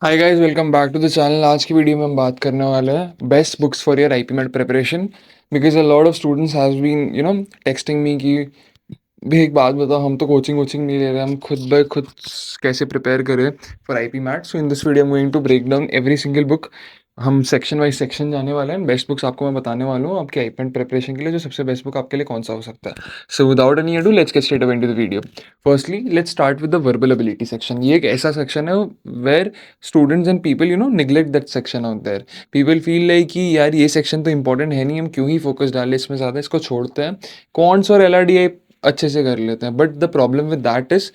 Hi guys, welcome back to the channel. आज की video में हम बात करने वाले हैं best books for your IP MAT preparation. Because a lot of students has been texting me कि भी एक बात बताओ, हम तो कोचिंग वोचिंग नहीं ले रहे, हम खुद ब खुद कैसे प्रिपेयर करें for IP MAT. So in this video I am going to break down every single book. हम सेक्शन वाइज सेक्शन जाने वाले हैं। बेस्ट बुक्स आपको मैं बताने वाला हूँ आपकी आईपी मैट प्रिपरेशन के लिए, जो सबसे बेस्ट बुक आपके लिए कौन सा हो सकता है। So without any ado, let's get straight away into the video. Firstly let's start with the verbal ability section. ये एक ऐसा सेक्शन है where students and people neglect that section out there. People feel like कि यार ये section तो important है नहीं, हम क्यों ही फोकस डालें इसमें ज़्यादा, इसको छोड़ते हैं। कॉन्स और एल अच्छे से कर लेते हैं। But the problem with that is,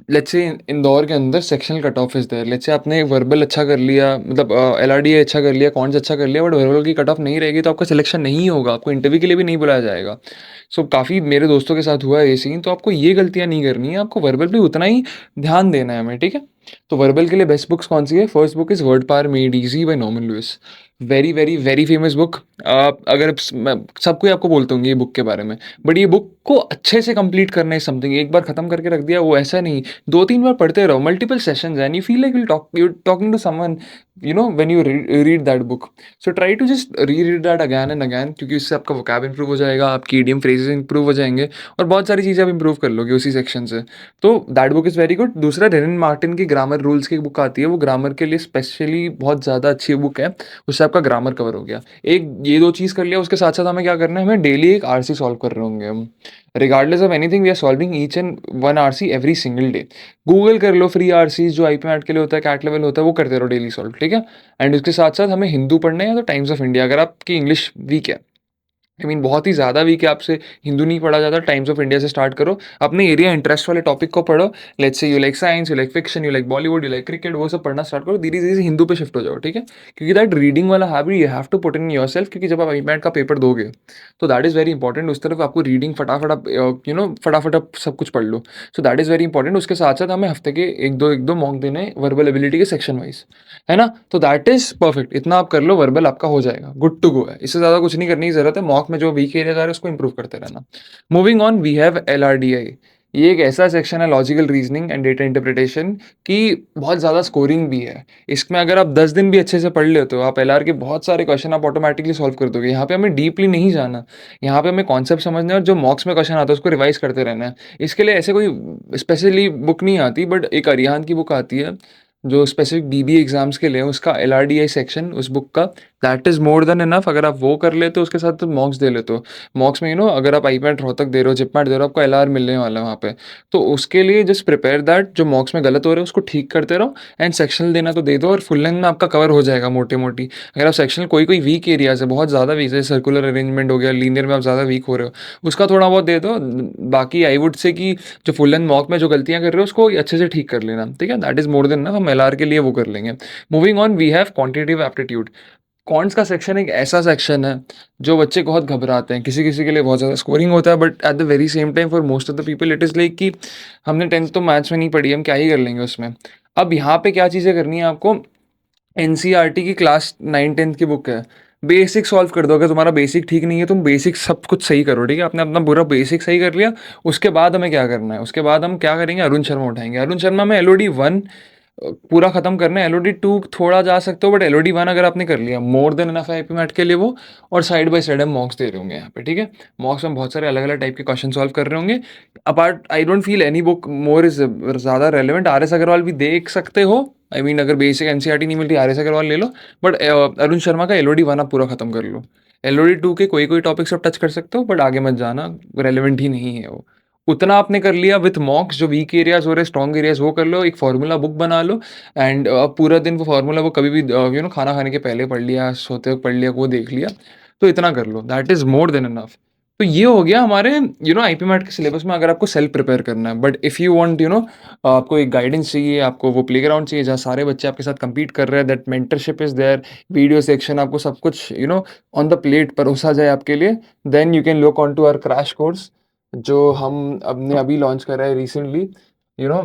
let's say Indore के अंदर sectional cut off is there. Let's say आपने वर्बल अच्छा कर लिया, मतलब एल अच्छा कर लिया, कॉन्स अच्छा कर लिया, बट वर्बल की कट ऑफ नहीं रहेगी तो आपका सिलेक्शन नहीं होगा, आपको इंटरव्यू के लिए भी नहीं बुलाया जाएगा। सो काफ़ी मेरे दोस्तों के साथ हुआ है ये सीन। तो आपको ये गलतियाँ नहीं करनी है, आपको वर्बल पे उतना ही ध्यान देना है हमें, ठीक है। तो वर्बल के लिए बेस्ट बुक्स कौन सी है? First book is word power made easy by Norman Lewis. Very very very famous book. आप अगर मैं सबको ही आपको बोलता हूँ ये बुक के बारे में, बट ये बुक को अच्छे से कंप्लीट करना है समथिंग। एक बार खत्म करके रख दिया वो ऐसा नहीं, दो तीन बार पढ़ते रहो, multiple sessions and you feel like you talking to someone when you read that book. So try to just re read that again and again, क्योंकि उससे आपका वोकैब इंप्रूव हो जाएगा, आपकी इडियम फ्रेजेस इंप्रूव हो जाएंगे और बहुत सारी चीज़ें आप इंप्रूव कर लोगे उसी सेक्शन से। तो that book is very good. दूसरा, रेनिन मार्टिन की ग्रामर रूल्स की बुक आती है, वो ग्रामर के लिए स्पेशली बहुत ज़्यादा अच्छी बुक है। उससे आपका ग्रामर कवर हो गया। एक ये दो चीज़ कर लिया, उसके साथ साथ हमें क्या करना है, हमें डेली एक आरसी सॉल्व कर रहे होंगे हम। Regardless of anything we are solving each and one RC every single day. Google कर लो फ्री आरसी जो आईपी मैट के लिए होता है, कैट लेवल होता है, वो करते रहो डेली सॉल्व, ठीक है। एंड उसके साथ साथ हमें हिंदू पढ़ना है या तो टाइम्स ऑफ इंडिया, अगर आपकी इंग्लिश वीक है, बहुत ही ज़्यादा वीक है, आपसे हिंदू नहीं पढ़ा जाता, टाइम्स ऑफ इंडिया से स्टार्ट करो। अपने एरिया इंटरेस्ट वाले टॉपिक को पढ़ो। Let's say you like science, you like fiction, you like Bollywood, you like cricket, वो सब पढ़ना स्टार्ट करो। धीरे धीरे हिंदू पे शिफ्ट हो जाओ, ठीक है। क्योंकि दैट रीडिंग वाला habit you have to put in yourself, क्योंकि जब आप आईपैड का पेपर दोगे तो दैट इज़ वेरी इंपॉर्टेंट। उस तरफ आपको रीडिंग फटाफट आप फटाफट आप सब कुछ पढ़ लो। So that is very important. उसके साथ साथ हमें हफ्ते के एक दो मॉक देने वर्बल एबिलिटी के सेक्शन वाइज, है ना। तो दैट इज परफेक्ट। इतना आप कर लो, वर्बल आपका हो जाएगा, गुड टू गो है। इससे ज़्यादा कुछ नहीं करने की जरूरत है। मॉक में जो वीक एरिया आ रहे हैं उसको इंप्रूव करते रहना। Moving on, we have LRDI। ये एक ऐसा सेक्शन है, logical reasoning and data interpretation की, बहुत ज़्यादा स्कोरिंग भी है। इसमें अगर आप 10 दिन भी अच्छे से पढ़ लेते हो, आप LR के बहुत सारे क्वेश्चन आप ऑटोमेटिकली सॉल्व कर दोगे। यहाँ पे हमें डीपली नहीं जाना, यहाँ पे हमें कॉन्सेप्ट समझना है और जो मॉक्स में क्वेश्चन आता है उसको रिवाइज करते रहना है। इसके लिए ऐसे कोई स्पेशली बुक नहीं आती, बट एक अरिहान की बुक आती है जो स्पेसिफिक बीबी एग्जाम्स के लिए है, उसका LRDI सेक्शन उस बुक का, that is more than enough. अगर आप वो कर लेते हो, उसके साथ तो मॉक्स दे लेते हो। मॉक्स में अगर आप आईपैड रोहतक दे रहे हो, जिपमैट दे रहे हो, आपको LR मिलने वाला है वहाँ पे। तो उसके लिए जस्ट प्रिपेयर दैट, जो मॉक्स में गलत हो रहा है उसको ठीक करते रहो। एंड सेक्शनल देना तो दे दो, और फुल लेंथ में आपका कवर हो जाएगा मोटी मोटी। अगर आप सेक्शनल कोई कोई वीक एरियाज है, बहुत ज़्यादा वीक है, सर्कुलर अरेंजमेंट हो गया, लीनियर में आप ज़्यादा वीक हो रहे हो, उसका थोड़ा बहुत दे दो। बाकी आई वुड से कि जो फुल एंड मॉक में जो गलतियां कर रहे हो उसको अच्छे से ठीक कर लेना, ठीक है। दैट इज मोर देन ना, हम LR के लिए वो कर लेंगे। Moving on, we have quantitative aptitude. Quants का सेक्शन एक ऐसा सेक्शन है जो बच्चे बहुत घबराते हैं। किसी किसी के लिए बहुत ज़्यादा स्कोरिंग होता है, but at the very same time for most of the people it is like कि हमने 10th तो मैथ्स में नहीं पढ़ी, हम क्या ही कर लेंगे उसमें। अब यहाँ पे क्या चीज़ें करनी है आपको, NCERT की क्लास 9-10 की बुक है, बेसिक सॉल्व कर दो। अगर तुम्हारा बेसिक ठीक नहीं है, तुम बेसिक सब कुछ सही करो, ठीक है। आपने अपना पूरा बेसिक सही कर लिया, उसके बाद हमें क्या करना है, उसके बाद हम क्या करेंगे, अरुण शर्मा उठाएंगे। अरुण शर्मा में LOD 1 पूरा खत्म करना है। LOD 2 थोड़ा जा सकते हो, बट LOD 1 अगर आपने कर लिया, मोर देन इनफ है आईपी मैट के लिए वो। और साइड बाय साइड हम मॉक्स दे रहे होंगे यहाँ पे, ठीक है। मॉक्स में बहुत सारे अलग अलग टाइप के क्वेश्चन सॉल्व कर रहे होंगे। Apart, I don't feel any book more is ज़्यादा रेलिवेंट। RS अग्रवाल भी देख सकते हो। अगर बेसिक NCERT नहीं मिलती, RS अग्रवाल ले लो। बट अरुण शर्मा का LOD 1 आप पूरा खत्म कर लो। LOD 2 के कोई कोई टॉपिक्स आप टच कर सकते हो, बट आगे मत जाना, रेलिवेंट ही नहीं है वो। उतना आपने कर लिया विथ मॉक्स। जो वीक एरियाज हो रहे, स्ट्रॉन्ग एरियाज, वो कर लो, एक फार्मूला बुक बना लो। एंड पूरा दिन वो फार्मूला वो कभी भी खाना खाने के पहले पढ़ लिया, सोते वक्त पढ़ लिया, वो देख लिया। तो इतना कर लो, that is more than enough. तो ये हो गया हमारे आईपी मैट के सिलेबस में, अगर आपको सेल्फ प्रिपेयर करना है। बट इफ़ यू वांट आपको एक गाइडेंस चाहिए, आपको वो प्लेग्राउंड चाहिए जहाँ सारे बच्चे आपके साथ compete कर रहे हैं, that mentorship is there, video section, आपको सब कुछ ऑन द प्लेट परोसा जाए आपके लिए, then you can look on to our crash course जो हम हमने अभी लॉन्च करा है रिसेंटली। यू नो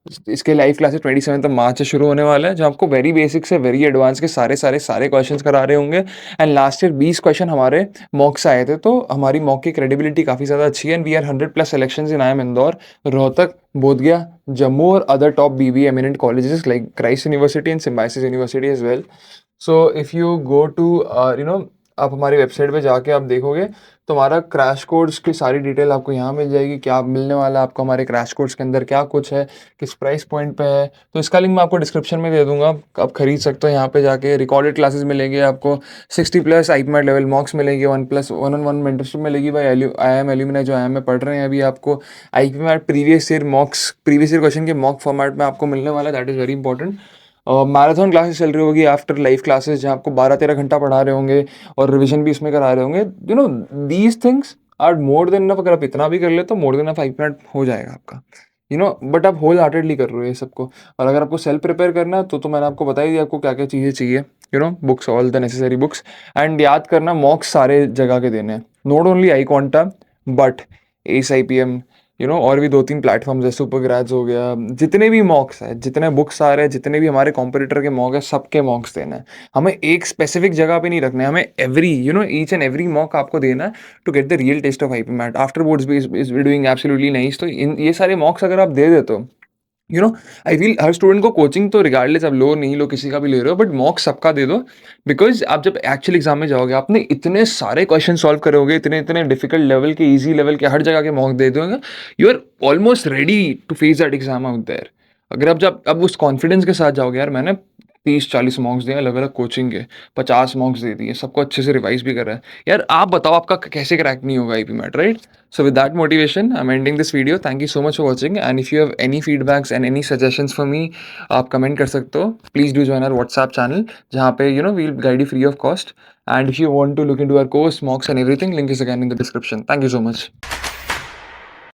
इसके लाइव क्लासेस 27 मार्च से शुरू होने वाला है, जहाँ आपको वेरी बेसिक से वेरी एडवांस के सारे क्वेश्चंस करा रहे होंगे। एंड लास्ट ईयर 20 क्वेश्चन हमारे मॉक से आए थे, तो हमारी मॉक की क्रेडिबिलिटी काफ़ी ज़्यादा अच्छी है। And we are 100+ selections in IIM Indore, Rohtak, Bodhgaya, Jammu और other top BB eminent colleges like Christ University and Symbiosis University as well. So if you go to आप हमारी वेबसाइट पे जाके आप देखोगे तो हमारा क्रैश कोर्स की सारी डिटेल आपको यहाँ मिल जाएगी, क्या मिलने वाला है आपको हमारे क्रैश कोर्स के अंदर, क्या कुछ है, किस प्राइस पॉइंट पे है। तो इसका लिंक मैं आपको डिस्क्रिप्शन में दे दूंगा, आप खरीद सकते हो यहाँ पे जाके। रिकॉर्डेड क्लासेस मिलेंगे आपको, 60+ IPMAT लेवल मॉक्स मिलेंगे, 1+1 मेंटरशिप मिलेगी भाई IIM एल्यूमिनाई जो IIM में पढ़ रहे हैं अभी। आपको IPMAT प्रीवियस ईयर क्वेश्चन के मॉक फॉर्मेट में आपको मिलने वाला है, that is very important. Marathon classes चल रही होगी आफ्टर लाइव क्लासेस, जहाँ आपको 12-13 घंटा पढ़ा रहे होंगे और रिवीजन भी इसमें करा रहे होंगे। These things are more than enough. अगर आप इतना भी कर ले तो मोर देन इनफ 5 मिनट हो जाएगा आपका, बट आप होल हार्टेडली कर रहे हो ये सबको। और अगर आपको सेल्फ प्रिपेयर करना है तो मैंने आपको बता ही दिया आपको क्या क्या चीज़ें चाहिए। Books, all the necessary books. And याद करना, मॉक्स सारे जगह के देने हैं, not only I quanta but S IPM, और भी 2-3 प्लेटफॉर्म्स है, सुपर ग्रैड्स हो गया, जितने भी मॉक्स है, जितने बुक्स आ रहे हैं, जितने भी हमारे कॉम्पिटिटर के मॉक है, सबके मॉक्स देना है। हमें एक स्पेसिफिक जगह पे नहीं रखना है, हमें ईच एंड एवरी मॉक आपको देना है to get the real test of IPMAT। After boards भी इज डूइंग एब्सोल्युटली नाइस। तो ये सारे मॉक्स अगर आप दे देते हो, आई फील हर स्टूडेंट को कोचिंग तो रिगार्डलेस आप लो नहीं लो किसी का भी ले रहे हो, बट मॉक सबका दे दो। बिकॉज आप जब एक्चुअल एग्जाम में जाओगे, आपने इतने सारे क्वेश्चन सॉल्व करे होगे, इतने इतने डिफिकल्ट लेवल के, इजी लेवल के, हर जगह के मॉक दे दोगे, you are almost ready to face that exam out there. अगर आप जब अब उस कॉन्फिडेंस के साथ जाओगे, यार मैंने 30-40 मॉक्स दिए अलग अलग कोचिंग के, 50 मॉक्स दे दिए, सबको अच्छे से रिवाइज भी कर रहा है, यार आप बताओ आपका कैसे क्रैक नहीं होगा IPMAT, right? So with that motivation, I'm ending this video. Thank you so much for watching. And if you have any feedbacks and any suggestions for me, आप comment कर सकते हो. Please do join our WhatsApp channel, जहाँ पे we'll guide you free of cost. And if you want to look into our course, mocks and everything, link is again in the description. Thank you so much.